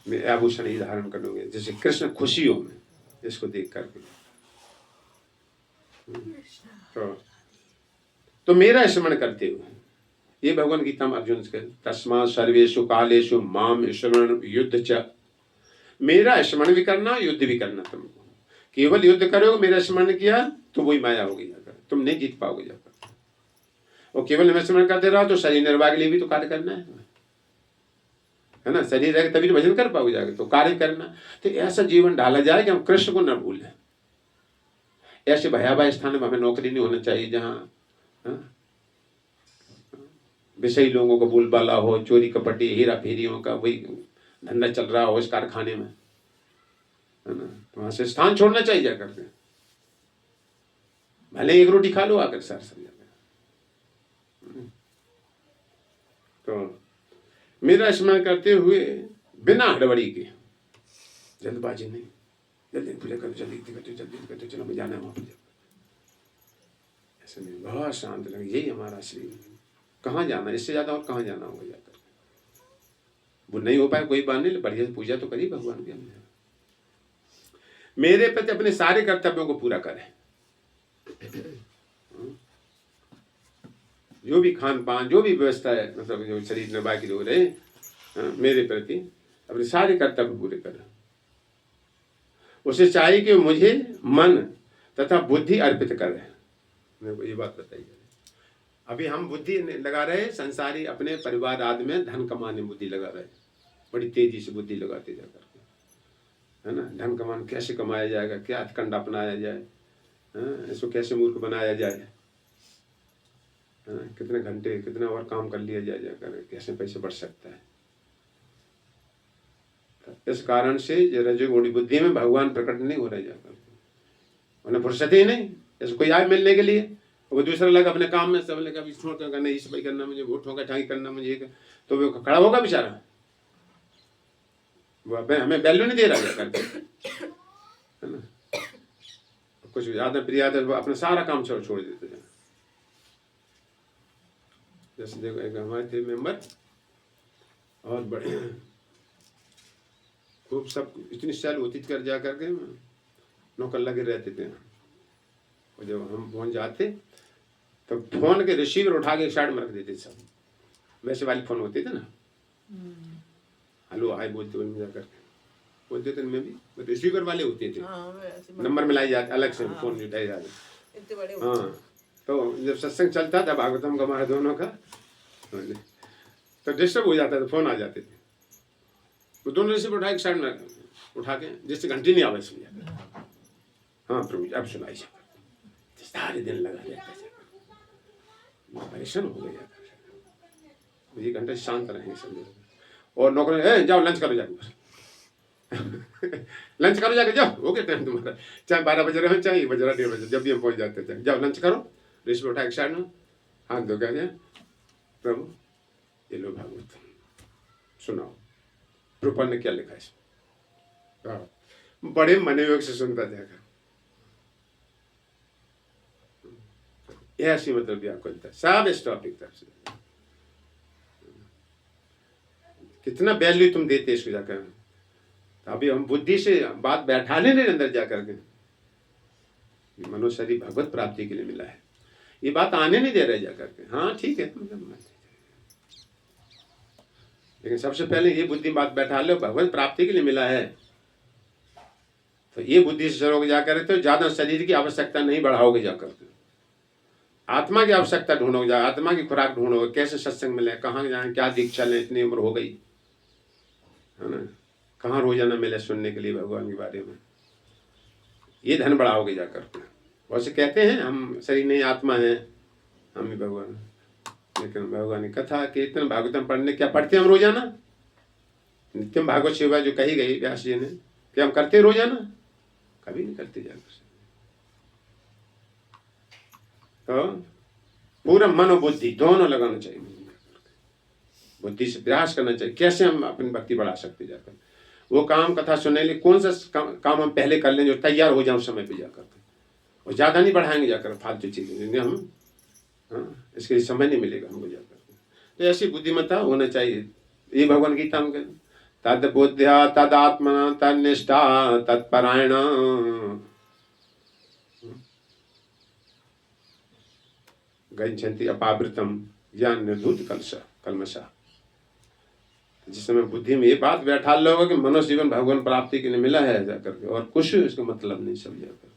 A: मैं आभूषण ही धारण करूंगे, जैसे कृष्ण खुशियों में इसको देख करके। तो मेरा स्मरण करते हुए ये भगवान गीता में अर्जुन से तस्मा सर्वेषु कालेषु माम स्मरण युद्ध च, मेरा स्मरण भी करना युद्ध भी करना। तुमको केवल युद्ध करोगे, मेरा स्मरण किया तो वही माया होगी जाकर, तुम नहीं जीत पाओगे जाकर। और केवल मैं स्मरण करते रहो तो शरीर निर्वाह के लिए भी तो कार्य करना है ना। शरीर रहेगा तभी तो भजन कर पाओगे जाकर, तो कार्य करना। तो ऐसा जीवन डाला जाए कि हम कृष्ण को न भूलें। ऐसे भयावह स्थान में हमें नौकरी नहीं होना चाहिए जहाँ विषयी लोगों को बोलबाला हो, चोरी कपटी हीरा फेरियों का वही धंधा चल रहा हो इस कारखाने में, है ना। तो वहां से स्थान छोड़ना चाहिए जाकर के, भले एक रोटी खा लो आकर सर समझ। तो मेरा स्मरण करते हुए बिना हड़बड़ी के, जल्दबाजी नहीं, जल्दी पूजा करो, जल्दी करते चलो मैं जाना है वहां पूजा। ऐसे नहीं, बहुत शांत लगे, यही हमारा शरीर। कहाँ जाना, इससे ज्यादा और कहाँ जाना होगा जाकर। वो नहीं हो पाए कोई बात नहीं, बढ़िया से पूजा तो करिए भगवान की। मेरे प्रति अपने सारे कर्तव्यों को पूरा करें, जो भी खान पान जो भी व्यवस्था है, मतलब जो शरीर निर्वाह की हो रहे, मेरे प्रति अपने सारे कर्तव्य पूरे करें। उसे चाहिए कि मुझे मन तथा बुद्धि अर्पित करें। मेरे को ये बात बताइए, अभी हम बुद्धि लगा रहे संसारी अपने परिवार आदि में, धन कमाने बुद्धि लगा रहे, बड़ी तेजी से बुद्धि लगाते जा करके, है ना। धन कमान कैसे कमाया जाएगा, क्या हथकंडा अपनाया जाए, इसको कैसे मूर्ख बनाया जाए, कितने घंटे कितना और काम कर लिया जाए जाकर, कैसे पैसे बढ़ सकता है। इस कारण से रजोगुणी बुद्धि में भगवान प्रकट नहीं हो रहे जाकर, उन्हें फुर्सत ही नहीं। जैसे कोई आए मिलने के लिए, वो दूसरा लगा अपने काम में, सब लगा छोड़ कर करना, इस भाई करना मुझे, वोट होगा ठाई करना मुझे, तो वो खड़ा होगा बेचारा, वो हमें वैल्यू नहीं दे रहा जाकर, है ना। कुछ ज्यादा प्रिय आदत वो अपना सारा काम छोड़ देते हैं। जैसे देखो एक हमारे थे मेंबर, और बड़े खूब सब इतनी साल व्यतीत कर जा करके नौकर लगे रहते थे। और जब हम फोन जाते तो फोन के रिसीवर उठा के साइड में रख देते सब, वैसे वाली फोन होते थे ना, हेलो हाय बोलते उनमें जाकर बोलते थे, उनमें भी रिसीवर वाले होते थे, नंबर मिलाई जाते अलग से, फोन उठाए जाते। हाँ, तो जब सत्संग चलता था भागवतम का हमारे दोनों का, तो डिस्टर्ब हो जाता था, फोन आ जाते थे, वो दोनों रिसीवर उठा के साइड में उठा के, जिससे घंटी नहीं आवाज सुन जाता। हाँ प्रभु जी अब सुनाई जाता, सारे दिन लगा रहता था, परेशान हो गया था। ये घंटे शांत रहेंगे समझो। और नौकर जाओ लंच करो जाके लंच करो जाके जाओ, ओके टाइम तुम्हारा, चाहे 12 बज रहे हो चाहे 1 बज रहा 1:30 बजे, जब भी हम पहुंच जाते थे, जाओ लंच करो। रिसीवर उठा के साइड में हाथ धो के, प्रभु ये लो भागवत सुनाओ, रूपा ने क्या लिखा है। बड़े मनोयोग से सुनता जाकर, ऐसी मतलब व्याकुलता सब इस टॉपिक तरफ से। कितना वैल्यू तुम देते इसको जाकर। अभी हम बुद्धि से बात बैठा ले रहे अंदर जाकर के, मनुष्य शरीर भगवत प्राप्ति के लिए मिला है, ये बात आने नहीं दे रहे जाकर के। हाँ ठीक है, लेकिन सबसे पहले ये बुद्धि बात बैठा लो, भगवत प्राप्ति के लिए मिला है, तो ये बुद्धि से चलोगे जाकर तो ज्यादा शरीर की आवश्यकता नहीं बढ़ाओगे जाकर के, आत्मा की आवश्यकता ढूंढोगे जा, आत्मा की खुराक ढूंढोगे, कैसे सत्संग मिले, कहाँ जाए, क्या दीक्षा लें, इतनी उम्र हो गई है ना, कहाँ रोजाना मिले सुनने के लिए भगवान के बारे में, ये धन बढ़ाओगे जाकर के। वैसे कहते हैं हम शरीर नहीं आत्मा है, हम ही भगवान, लेकिन भगवान की कथा कीर्तन भागवतम पढ़ने, क्या पढ़ते हम रोजाना, नित्यम भागवत सेवा जो कही गई व्यास जी ने, क्या हम करते रोजाना, कभी नहीं करते जाकर। तो पूरा मन और बुद्धि दोनों लगाना चाहिए, बुद्धि से प्रयास करना चाहिए, कैसे हम अपनी भक्ति बढ़ा सकते जाकर। वो काम कथा सुनने लिए कौन सा काम हम पहले कर लें जो तैयार हो जाए उस समय पे जाकर, और ज्यादा नहीं बढ़ाएंगे जाकर फालतू चीजें, हम इसके लिए समय नहीं मिलेगा हमको जाकर। तो ऐसी बुद्धिमत्ता होना चाहिए। ये भगवान गीता में तद बुद्धिया तद आत्मा तद निष्ठा तत्परायण गच्छन्ति अपावृतम ज्ञान निर्धूत कलमशा। जिस समय बुद्धि में ये बात बैठा लोगे कि मनुष्य जीवन भगवान प्राप्ति के लिए मिला है जाकर के, और कुछ इसका मतलब नहीं समझा कर,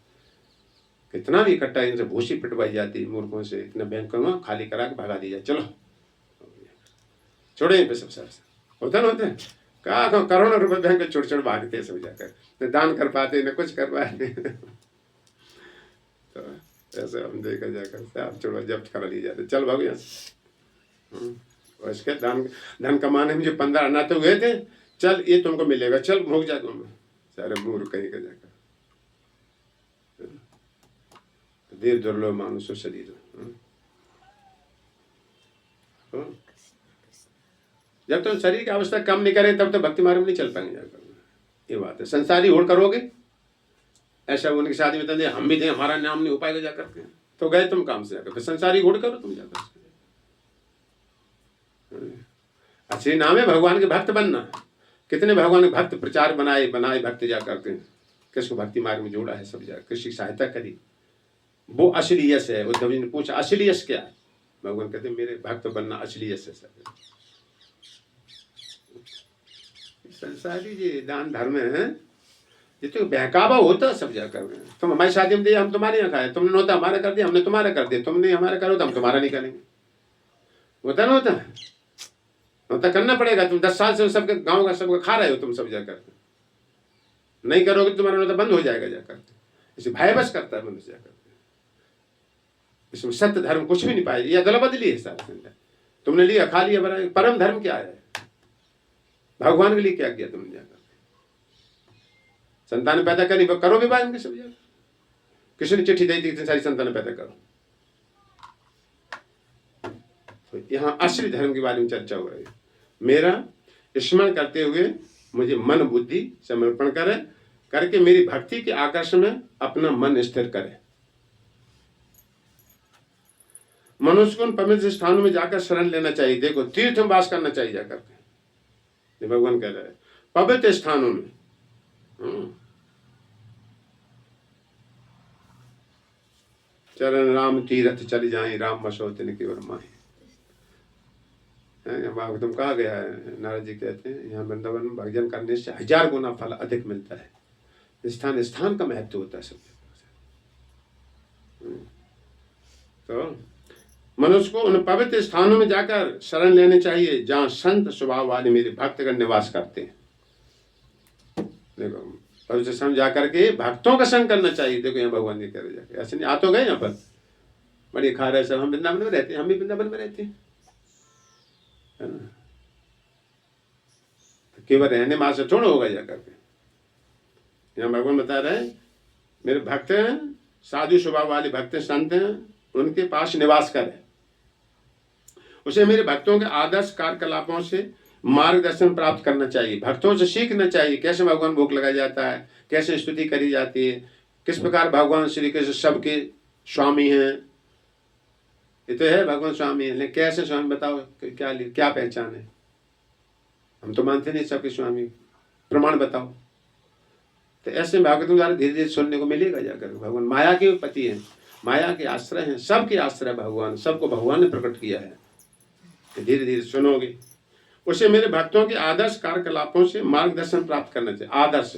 A: कितना भी इकट्ठा इनसे भूसी पिटवाई जाती मूर्खों से, इतने बैंक में खाली करा के भगा दी जाए, चलो छोड़े पे सब सर होता ना होता है। कहा करोड़ों रुपए बैंक में छोड़ छोड़ भागते सब जाकर, न दान कर पाते न कुछ कर पाते। तो ऐसे हम देखा जाकर आप छोड़ो जब्त करा लिए जाते, चल भागो यहाँ से। और इसके धन कमाने में जो 15 आना तो हुए थे, चल ये तुमको मिलेगा, चल भोग जा तुम, सारे मूर्ख कहीं का जाकर। देव दुर्लभ मानुष शरीर, जब तुम शरीर की अवस्था कम नहीं करे तब तो भक्ति मार्ग में नहीं चल पाएंगे जाकर। ये बात है, संसारी होड़ करोगे ऐसा उनकी शादी में तो हम भी थे, हमारा नाम नहीं हो पाएगा जाकर के, तो गए तुम काम से जाकर, संसारी होड़ करो तुम जाकर। असली नाम है भगवान के भक्त बनना। कितने भगवान के भक्त प्रचार बनाए भक्त जाकर के, किसको भक्ति मार्ग में जोड़ा है सब जाकर, किसी की सहायता करी, वो असली यश है। उद्धव जी ने पूछा असली यश क्या है, भगवान कहते मेरे भक्त बनना असली यश है। सब संसारी जी दान धर्म है, ये तो बहकावा होता सब जाकर। तुम हमारी शादी में दिए, हम तुम्हारे यहाँ खाए, तुमने नौता हमारा कर दिया, हमने तुम्हारा कर दिया, तुमने हमारा करो तो हम तुम्हारा नहीं करेंगे। होता ना होता, नौता करना पड़ेगा। तुम 10 साल से सबके गाँव का सबका खा रहे हो, तुम सब जाकर नहीं करोगे तुम्हारा नौता बंद हो जाएगा जाकर। इसे भय बस करता है मनुष्य जाकर, इसमें सत्य धर्म कुछ भी नहीं पाए, ये अदला बदली है सारा। तुमने लिया खा लिया, परम धर्म क्या है, भगवान के लिए क्या किया तुमने जाकर। संतान पैदा करनी करो विवाह इनके सब जाकर, किसी ने चिट्ठी दे दी इतनी सारी संतान पैदा करो। तो यहाँ असली धर्म के बारे में चर्चा हो रही है। मेरा स्मरण करते हुए मुझे मन बुद्धि समर्पण करे, करके मेरी भक्ति के आकर्षण में अपना मन स्थिर करे। मनुष्य को पवित्र स्थानों में जाकर शरण लेना चाहिए। देखो तीर्थ में वास करना चाहिए जाकर के, भगवान कह रहे हैं पवित्र स्थानों में। चरण राम तीर्थ चल जाए, राम बसोते केवल माही। तुम कहा गया है, नारद जी कहते हैं यहाँ वृंदावन में भजन करने से 1000 गुना फल अधिक मिलता है। स्थान स्थान का महत्व होता है सब। तो मनुष्य को उन पवित्र स्थानों में जाकर शरण लेने चाहिए जहाँ संत स्वभाव वाले मेरे भक्तगण निवास करते हैं। देखो पवित्र स्थान जाकर के भक्तों का संग करना चाहिए। देखो यहाँ भगवान जी कह रहे जाके, ऐसे नहीं आ तो गए यहाँ पर बड़ी खा रहे सब, हम वृंदावन में रहते हैं, हम भी वृंदावन में रहते हैं, है ना। तो केवल रहने मां से थोड़ा होगा जाकर के। यहाँ भगवान बता रहे हैं मेरे भक्त हैं, साधु स्वभाव वाले भक्त संत हैं, उनके पास निवास करें। उसे मेरे भक्तों के आदर्श कार्यकलापों से मार्गदर्शन प्राप्त करना चाहिए। भक्तों से सीखना चाहिए कैसे भगवान भोग लगाया जाता है, कैसे स्तुति करी जाती है, किस प्रकार भगवान श्री कृष्ण सबके स्वामी हैं। ये तो है भगवान स्वामी है, लेकिन कैसे स्वामी बताओ, क्या पहचान है। हम तो मानते नहीं सबके स्वामी, प्रमाण बताओ। तो ऐसे भागवतों द्वारा धीरे धीरे सुनने को मिलेगा जाकर। भगवान माया के पति हैं, माया के आश्रय हैं, सबके आश्रय भगवान, सबको भगवान ने प्रकट किया है। धीरे धीरे सुनोगे। उसे मेरे भक्तों के आदर्श कार्यकलापों से मार्गदर्शन प्राप्त करना चाहिए। आदर्श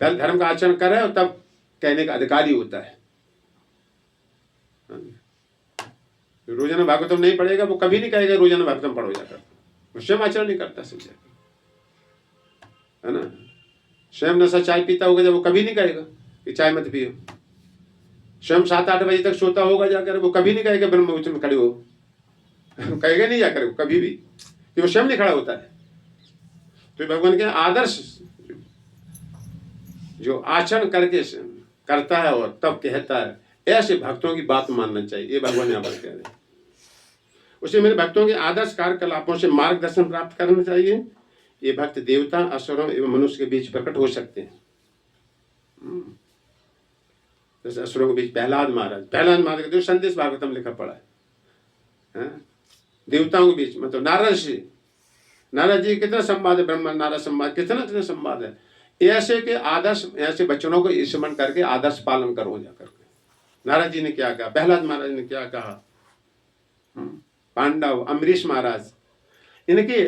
A: पहले धर्म का आचरण करे और तब कहने का अधिकारी होता है। रोजाना भागवतम नहीं पढ़ेगा वो कभी नहीं कहेगा रोजाना भागवतम पढ़ो जाकर, वो स्वयं आचरण नहीं करता समझे, है ना। स्वयं नशा चाय पीता होगा जब, वो कभी नहीं कहेगा कि चाय मत पियो। स्वयं 7-8 बजे तक सोता होगा जाकर, वो कभी नहीं कहेगा ब्रह्म मुहूर्त में खड़े हो, कहेगा नहीं जाकर वो कभी भी, कि वो स्वयं नहीं खड़ा होता है। तो भगवान के आदर्श जो आचरण करके करता है और तब कहता है, ऐसे भक्तों की बात मानना चाहिए। ये भगवान यहाँ पर कह रहे हैं। उसे मेरे भक्तों के आदर्श कार्यकलापों से मार्गदर्शन प्राप्त करना चाहिए। ये भक्त देवता, असुरों एवं मनुष्य के बीच प्रकट हो सकते हैं। जैसे असुरों के बीच प्रहलाद महाराज का जो संदेश भागवतम लिखा पड़ा है। देवताओं के बीच मतलब नारद जी कितना संवाद है, ब्रह्मा नारद संवाद कितना संवाद है। ऐसे के आदर्श, ऐसे बच्चों को स्मरण करके आदर्श पालन करो जाकर। नारद जी ने क्या कहा, प्रहलाद महाराज ने क्या कहा, पांडव, अम्बरीश महाराज, इनके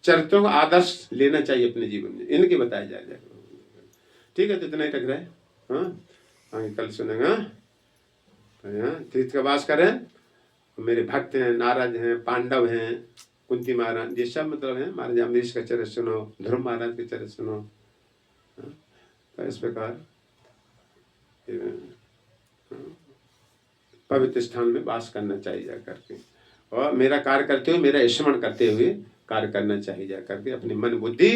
A: चरित्रों का आदर्श लेना चाहिए अपने जीवन में, इनके बताया जाए। ठीक है, तो इतना ही टक रहा है। हाँ, आगे कल सुनेगा। तीर्थ का वास करें, मेरे भक्त हैं, नारद हैं, पांडव हैं, कुंती महाराज, ये सब मतलब है। महाराज अम्बरीश का चरित्र सुनो, ध्रुव महाराज के चरित्र सुनो। तो इस प्रकार पवित्र स्थान में वास करना चाहिए जा करके, और मेरा कार्य करते हुए, मेरा स्मरण करते हुए कार्य करना चाहिए जा करके, अपनी मन बुद्धि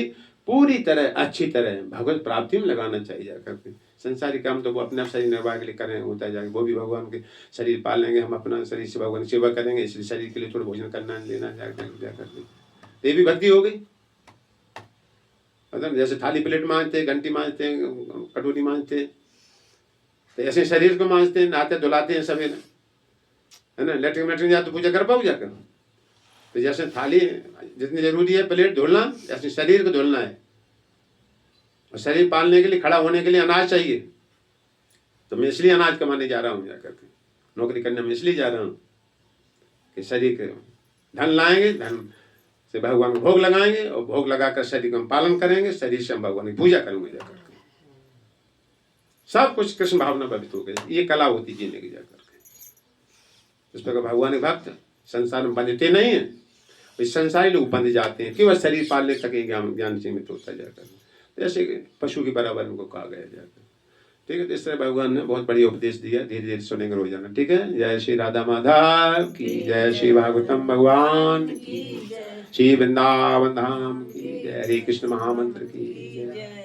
A: पूरी तरह अच्छी तरह भगवत प्राप्ति में लगाना चाहिए जा करके। संसारी काम तो वो अपने शरीर निर्वाह के लिए करें, होता है जाके, वो भी भगवान के शरीर पालेंगे, हम अपना शरीर से भगवान की सेवा करेंगे, इसलिए शरीर के लिए थोड़ा भोजन करना लेना जा करके, ये भी भक्ति हो गई। मतलब जैसे थाली प्लेट मांजते, घंटी मांजते, कटोरी मांजते, तो ऐसे शरीर को मांजते हैं, नहाते धुलाते हैं सवेरे, है ना। लेटरिन वेटरिन जाते पूजा कर पाओ जाकर। तो जैसे थाली जितनी जरूरी है प्लेट धुलना, ऐसे शरीर को धुलना है। और शरीर पालने के लिए, खड़ा होने के लिए अनाज चाहिए। तो मैं इसलिए अनाज कमाने जा रहा हूँ जाकर के, नौकरी करने में इसलिए जा रहा हूँ कि शरीर के धन लाएंगे, धन से भगवान को भोग लगाएंगे, और भोग लगाकर शरीर का हम पालन करेंगे, शरीर से हम भगवान की पूजा करेंगे जाकर के। सब कुछ कृष्ण भावना पवित्र हो गई। ये कला होती जीने की जाकर के। इस प्रकार भगवान के भक्त संसार में बंधते नहीं है, इस संसारी लोग बंध जाते हैं, केवल शरीर पालने तक ही ज्ञान सीमित होता जाकर। जैसे पशु के बराबर उनको कहा गया जाकर। ठीक है, तो इस तरह भगवान ने बहुत बढ़िया उपदेश दिया, धीरे धीरे सुनेंगे रोजाना। ठीक है, जय श्री राधा माधव की जय, श्री भागवतम भगवान की, श्री वृंदावन धाम की जय, हरे कृष्ण महामंत्र की जय।